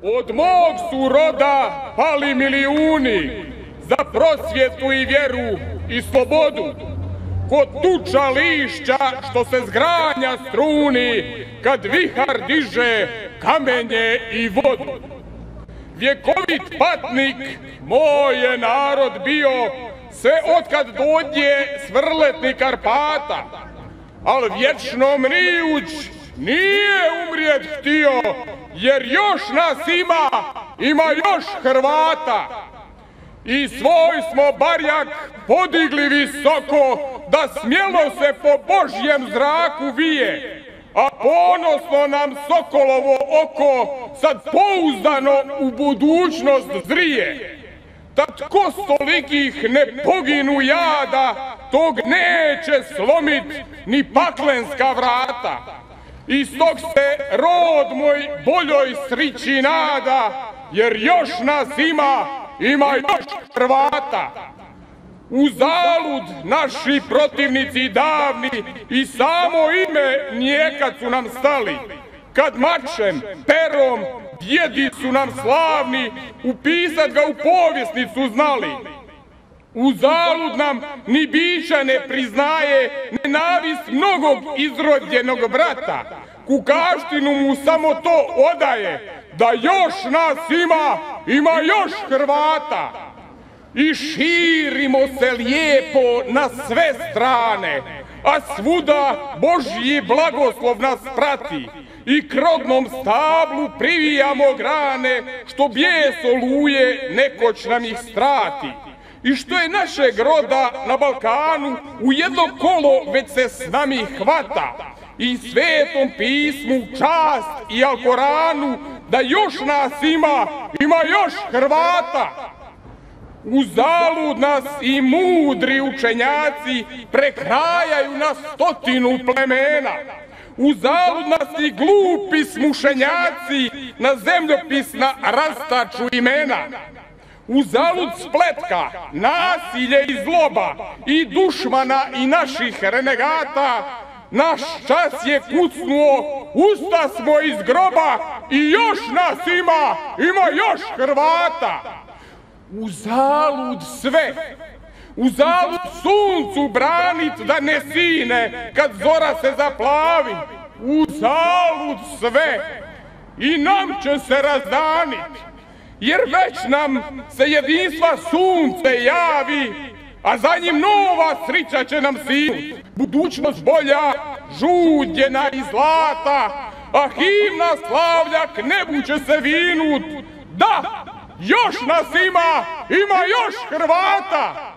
Od mog su roda pali milijuni za prosvjetu i vjeru i slobodu. Kod tuča lišća što se zgranja struni, kad vihar diže kamenje i vodu. Vjekovit patnik moj je narod bio, sve otkad dođe svrletni Karpata, al vječno mrijuć nije umrijet htio, jer još nas ima još Hrvata. I svoj smo barjak podigli visoko, da smjelo se po Božjem zraku vije, a ponosno nam sokolovo oko sad pouzdano u budućnost zrije. Tad ko stolikih ne poginu jada, tog neće slomit ni paklenska vrata. Iz tog se rod moj boljoj srići nada, jer još nas ima još Hrvata. Uzalud naši protivnici davni i samo ime nijekad su nam stali, kad mačem, perom, djedi su nam slavni upisat ga u povjesnicu znali. Uzalud nam ni bića ne priznaje nenavist mnogog izrodljenog brata, kukaštinu mu samo to odaje, da još nas ima još Hrvata. I širimo se lijepo na sve strane, a svuda Božji blagoslov nas prati. I krognom stablu privijamo grane, što bijes oluje nekoć nam ih strati. I što je našeg roda na Balkanu, u jedno kolo već se s nami hvata. I Svetom pismu, čast i Alkoranu, da još nas ima još Hrvata. Uzalud nas i mudri učenjaci prekrajaju na 100 plemena. Uzalud nas i glupi smušenjaci na zemljopisna rastaču imena. Uzalud spletka, nasilje i zloba i dušmana i naših renegata, naš čas je kucnuo, usta smo iz groba i još nas ima još Hrvata. Uzalud sve, uzalud suncu branit da ne sine kad zora se zaplavi. Uzalud sve i nam će se razdanit, jer već nam se jedinstva sunce javi, a za njim nova srića će nam sinut. Budućnost bolja, žuđena i zlata, a himna slavlja k nebu će se vinut. Da, još nas ima još Hrvata.